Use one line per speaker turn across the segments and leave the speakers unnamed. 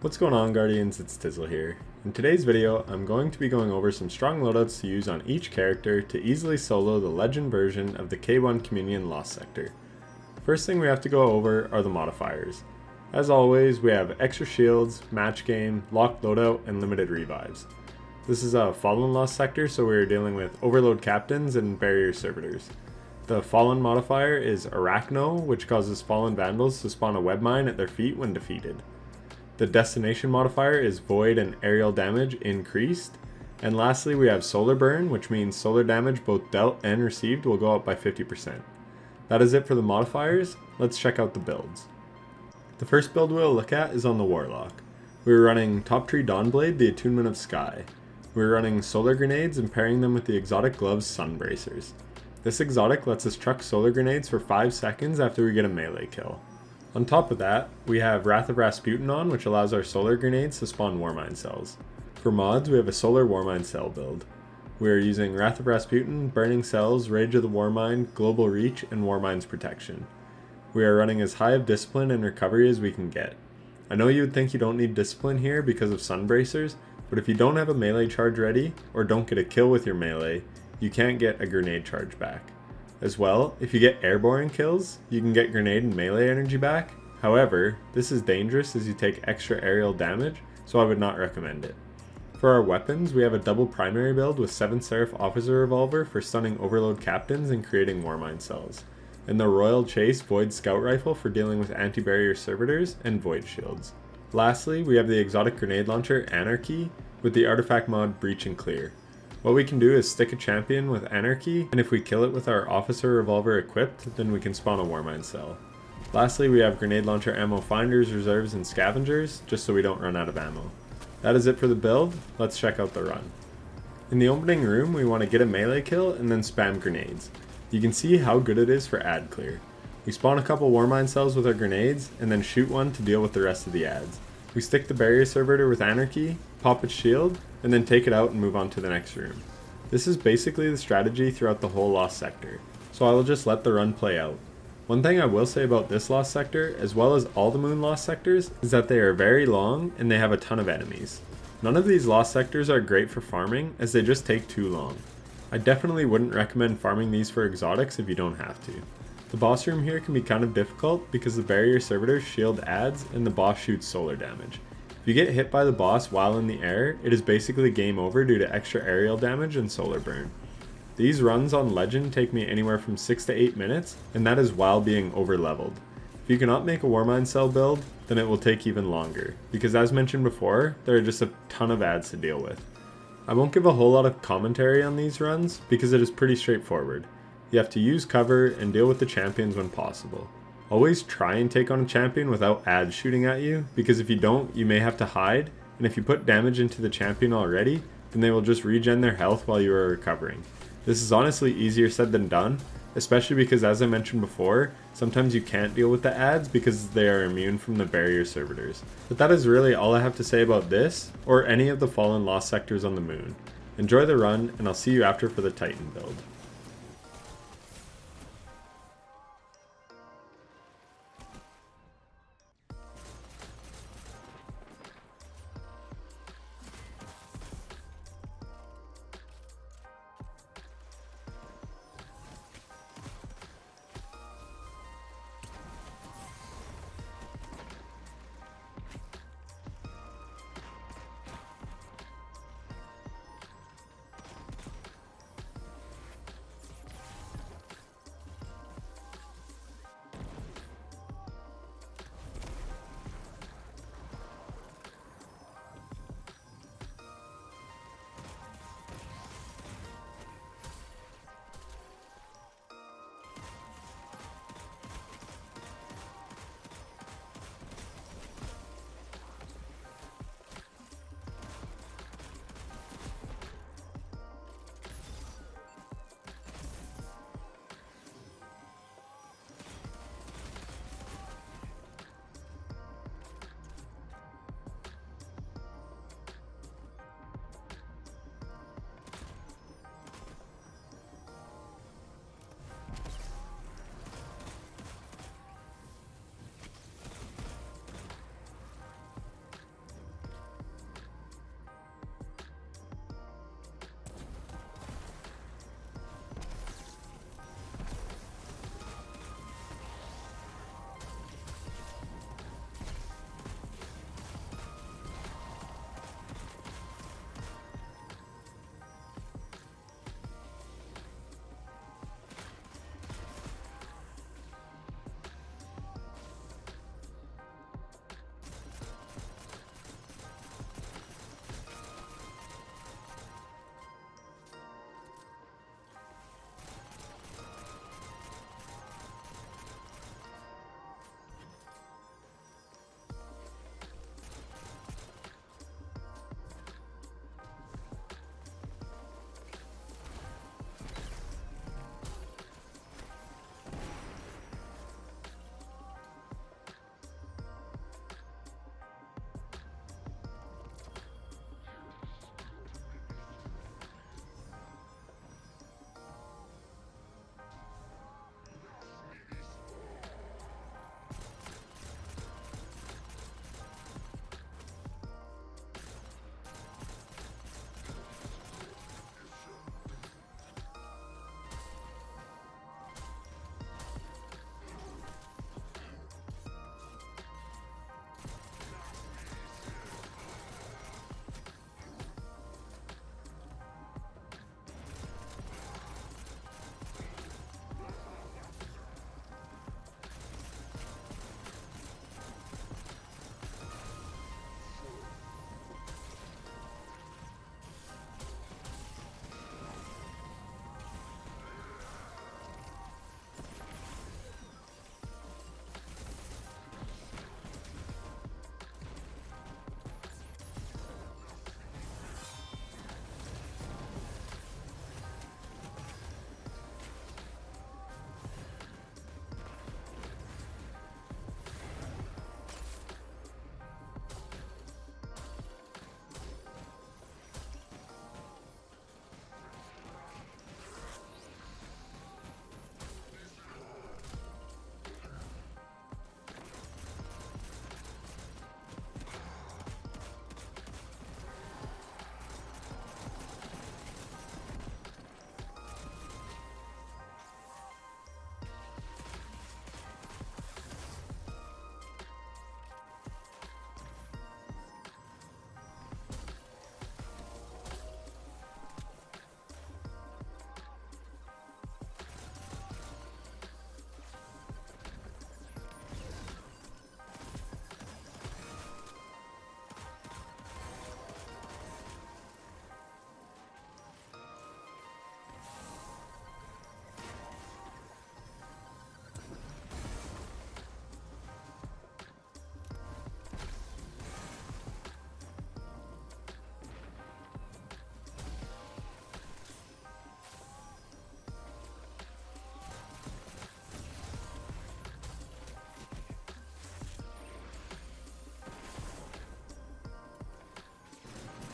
What's going on, Guardians? It's Tizzle here. In today's video, I'm going to be going over some strong loadouts to use on each character to easily solo the legend version of the K1 Communion Lost Sector. First thing we have to go over are the modifiers. As always, we have extra shields, match game, locked loadout, and limited revives. This is a Fallen Lost Sector, so we're dealing with overload captains and barrier servitors. The Fallen modifier is Arachno, which causes Fallen Vandals to spawn a web mine at their feet when defeated. The destination modifier is Void and Aerial Damage increased. And lastly, we have Solar Burn, which means solar damage both dealt and received will go up by 50%. That is it for the modifiers. Let's check out the builds. The first build we'll look at is on the Warlock. We're running Top Tree Dawnblade, the Attunement of Sky. We're running Solar Grenades and pairing them with the exotic gloves Sun Bracers. This exotic lets us chuck solar grenades for 5 seconds after we get a melee kill. On top of that, we have Wrath of Rasputin on, which allows our solar grenades to spawn Warmind cells. For mods, we have a solar Warmind cell build. We are using Wrath of Rasputin, Burning Cells, Rage of the Warmind, Global Reach, and Warmind's Protection. We are running as high of discipline and recovery as we can get. I know you would think you don't need discipline here because of Sun Bracers, but if you don't have a melee charge ready, or don't get a kill with your melee, you can't get a grenade charge back. As well, if you get airborne kills, you can get grenade and melee energy back. However, this is dangerous as you take extra aerial damage, so I would not recommend it. For our weapons, we have a double primary build with 7 Seraph Officer Revolver for stunning overload captains and creating Warmind cells, and the Royal Chase Void Scout Rifle for dealing with anti-barrier servitors and Void Shields. Lastly, we have the exotic grenade launcher Anarchy with the artifact mod Breach and Clear. What we can do is stick a champion with Anarchy, and if we kill it with our Officer Revolver equipped, then we can spawn a Warmind cell. Lastly, we have grenade launcher ammo finders, reserves, and scavengers, just so we don't run out of ammo. That is it for the build. Let's check out the run. In the opening room, we want to get a melee kill and then spam grenades. You can see how good it is for ad clear. We spawn a couple Warmind cells with our grenades, and then shoot one to deal with the rest of the ads. We stick the barrier servitor with Anarchy, pop its shield, and then take it out and move on to the next room. This is basically the strategy throughout the whole Lost Sector, so I will just let the run play out. One thing I will say about this Lost Sector, as well as all the Moon Lost Sectors, is that they are very long and they have a ton of enemies. None of these Lost Sectors are great for farming, as they just take too long. I definitely wouldn't recommend farming these for exotics if you don't have to. The boss room here can be kind of difficult because the barrier servitors shield ads and the boss shoots solar damage. If you get hit by the boss while in the air, it is basically game over due to extra aerial damage and solar burn. These runs on Legend take me anywhere from 6 to 8 minutes, and that is while being over leveled. If you cannot make a Warmind cell build, then it will take even longer, because as mentioned before, there are just a ton of ads to deal with. I won't give a whole lot of commentary on these runs, because it is pretty straightforward. You have to use cover and deal with the champions when possible. Always try and take on a champion without ads shooting at you, because if you don't, you may have to hide, and if you put damage into the champion already, then they will just regen their health while you are recovering. This is honestly easier said than done, especially because, as I mentioned before, sometimes you can't deal with the ads because they are immune from the barrier servitors. But that is really all I have to say about this, or any of the Fallen Lost Sectors on the moon. Enjoy the run, and I'll see you after for the Titan build.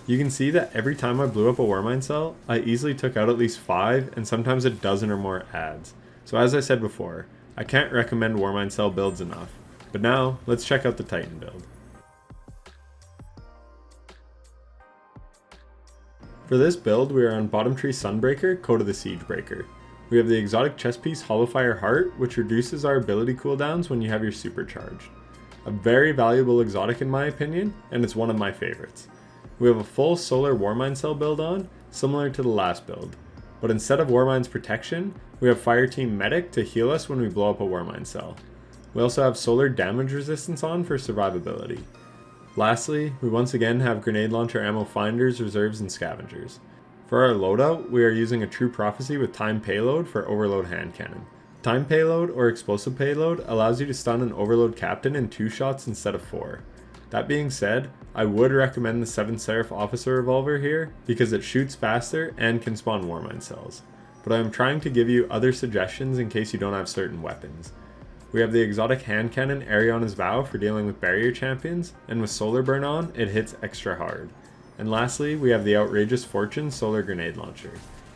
You can see that every time I blew up a Warmind cell, I easily took out at least 5 and sometimes a dozen or more adds. So as I said before, I can't recommend Warmind cell builds enough. But now, let's check out the Titan build. For this build, we are on Bottom Tree Sunbreaker, Code of the Siegebreaker. We have the exotic chest piece Hollowfire Heart, which reduces our ability cooldowns when you have your supercharged. A very valuable exotic in my opinion, and it's one of my favorites. We have a full solar Warmind cell build on, similar to the last build, but instead of Warmind's protection, we have Fireteam Medic to heal us when we blow up a Warmind cell. We also have solar damage resistance on for survivability. Lastly, we once again have grenade launcher ammo finders, reserves, and scavengers. For our loadout, we are using a True Prophecy with Time Payload for Overload Hand Cannon. Time Payload or Explosive Payload allows you to stun an Overload Captain in 2 shots instead of 4. That being said, I would recommend the 7 Seraph Officer Revolver here because it shoots faster and can spawn Warmind cells. But I am trying to give you other suggestions in case you don't have certain weapons. We have the exotic hand cannon Ariana's Vow for dealing with barrier champions, and with solar burn on, it hits extra hard. And lastly, we have the outrageous Fortune solar grenade launcher.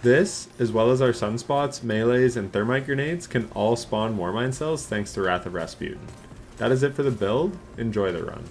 This, as well as our sunspots, melees, and thermite grenades can all spawn Warmind cells thanks to Wrath of Rasputin. That is it for the build, enjoy the run.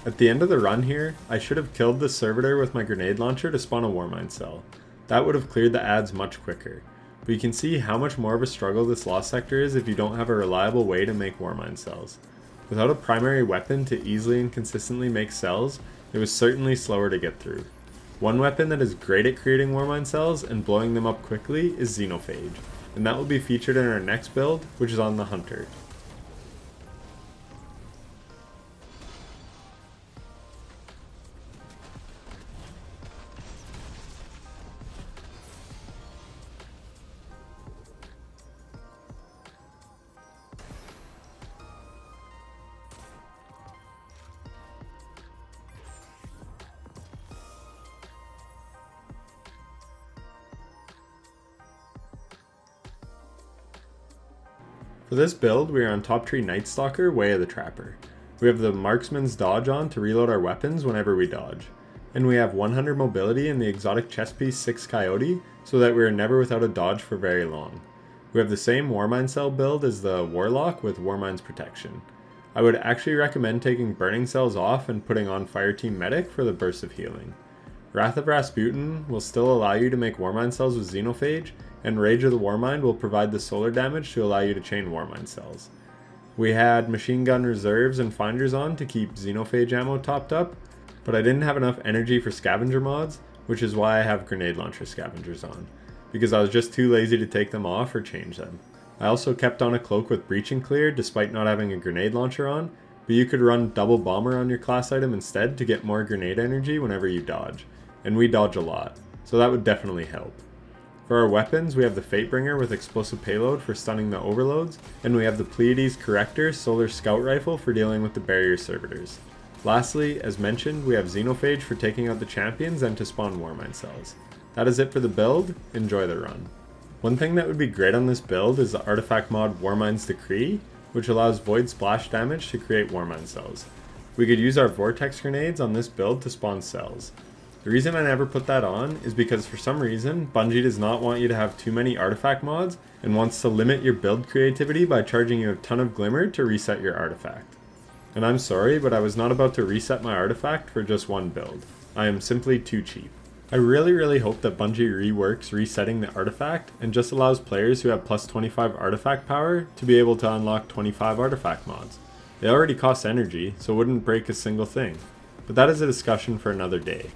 At the end of the run here, I should have killed the servitor with my grenade launcher to spawn a Warmind cell. That would have cleared the ads much quicker. But you can see how much more of a struggle this lost sector is if you don't have a reliable way to make Warmind cells. Without a primary weapon to easily and consistently make cells, it was certainly slower to get through. One weapon that is great at creating Warmind cells and blowing them up quickly is Xenophage, and that will be featured in our next build, which is on the Hunter. For this build, we are on Top Tree Night Stalker, Way of the Trapper. We have the Marksman's Dodge on to reload our weapons whenever we dodge. And we have 100 mobility in the exotic chest piece 6 Coyote, so that we are never without a dodge for very long. We have the same Warmind cell build as the Warlock with Warmind's protection. I would actually recommend taking burning cells off and putting on Fireteam Medic for the burst of healing. Wrath of Rasputin will still allow you to make Warmind cells with Xenophage, and Rage of the Warmind will provide the solar damage to allow you to chain Warmind cells. We had machine gun reserves and finders on to keep Xenophage ammo topped up, but I didn't have enough energy for scavenger mods, which is why I have grenade launcher scavengers on, because I was just too lazy to take them off or change them. I also kept on a cloak with breach and clear despite not having a grenade launcher on, but you could run double bomber on your class item instead to get more grenade energy whenever you dodge, and we dodge a lot, so that would definitely help. For our weapons, we have the Fatebringer with explosive payload for stunning the overloads, and we have the Pleiades Corrector Solar Scout Rifle for dealing with the barrier servitors. Lastly, as mentioned, we have Xenophage for taking out the champions and to spawn Warmind cells. That is it for the build. Enjoy the run. One thing that would be great on this build is the artifact mod Warmind's Decree, which allows void splash damage to create Warmind cells. We could use our vortex grenades on this build to spawn cells. The reason I never put that on is because for some reason, Bungie does not want you to have too many artifact mods and wants to limit your build creativity by charging you a ton of glimmer to reset your artifact. And I'm sorry, but I was not about to reset my artifact for just one build. I am simply too cheap. I really hope that Bungie reworks resetting the artifact and just allows players who have plus 25 artifact power to be able to unlock 25 artifact mods. They already cost energy, so it wouldn't break a single thing. But that is a discussion for another day.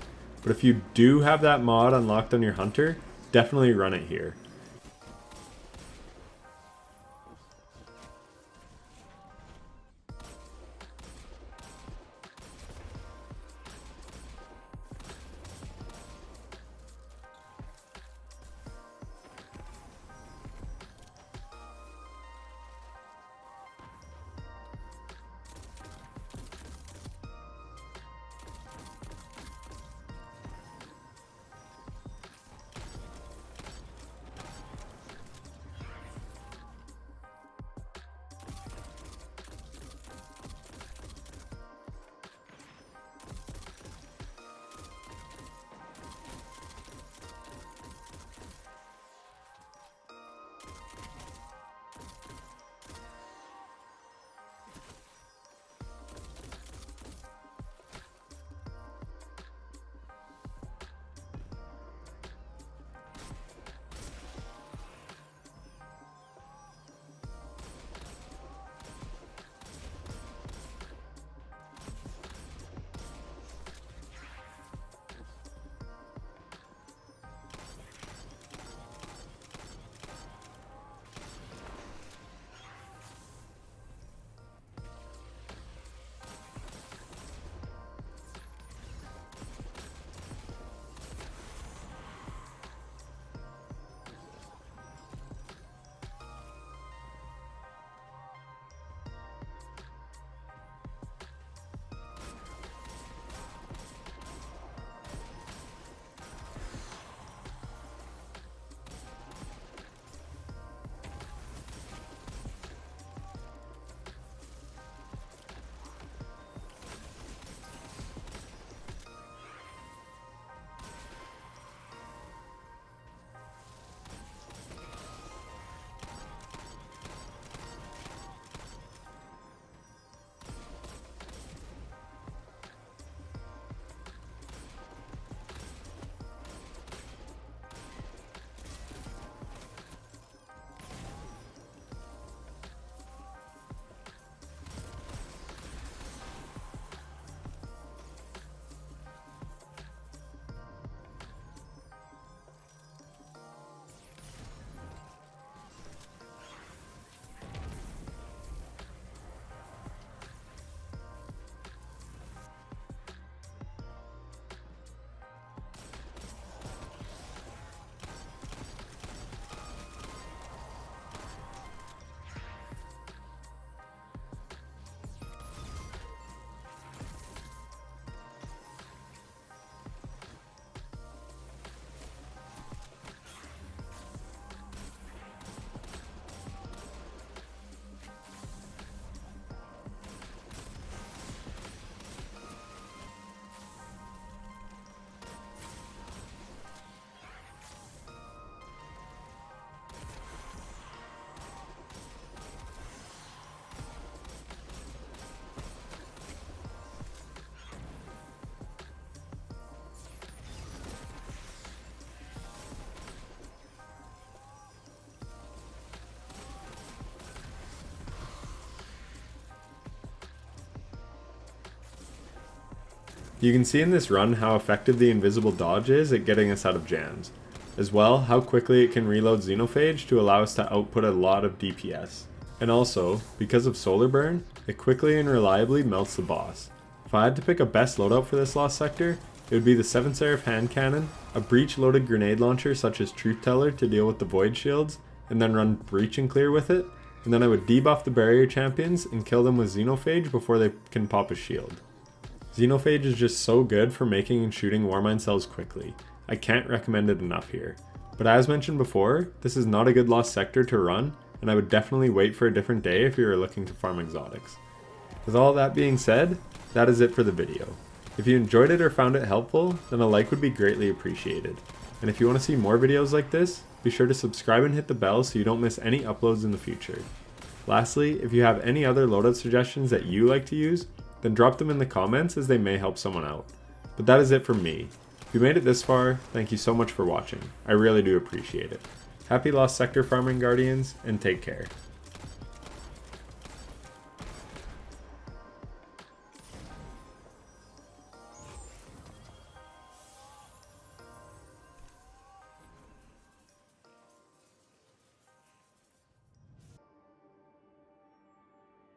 But if you do have that mod unlocked on your Hunter, definitely run it here. You can see in this run how effective the invisible dodge is at getting us out of jams, as well how quickly it can reload Xenophage to allow us to output a lot of DPS. And also, because of Solar Burn, it quickly and reliably melts the boss. If I had to pick a best loadout for this Lost Sector, it would be the 7 Seraph hand cannon, a breach loaded grenade launcher such as Truth Teller to deal with the void shields, and then run breach and clear with it, and then I would debuff the barrier champions and kill them with Xenophage before they can pop a shield. Xenophage is just so good for making and shooting Warmind cells quickly. I can't recommend it enough here. But as mentioned before, this is not a good Lost Sector to run, and I would definitely wait for a different day if you were looking to farm exotics. With all that being said, that is it for the video. If you enjoyed it or found it helpful, then a like would be greatly appreciated. And if you want to see more videos like this, be sure to subscribe and hit the bell so you don't miss any uploads in the future. Lastly, if you have any other loadout suggestions that you like to use, then drop them in the comments as they may help someone out. But that is it from me. If you made it this far, thank you so much for watching. I really do appreciate it. Happy Lost Sector farming, Guardians, and take care.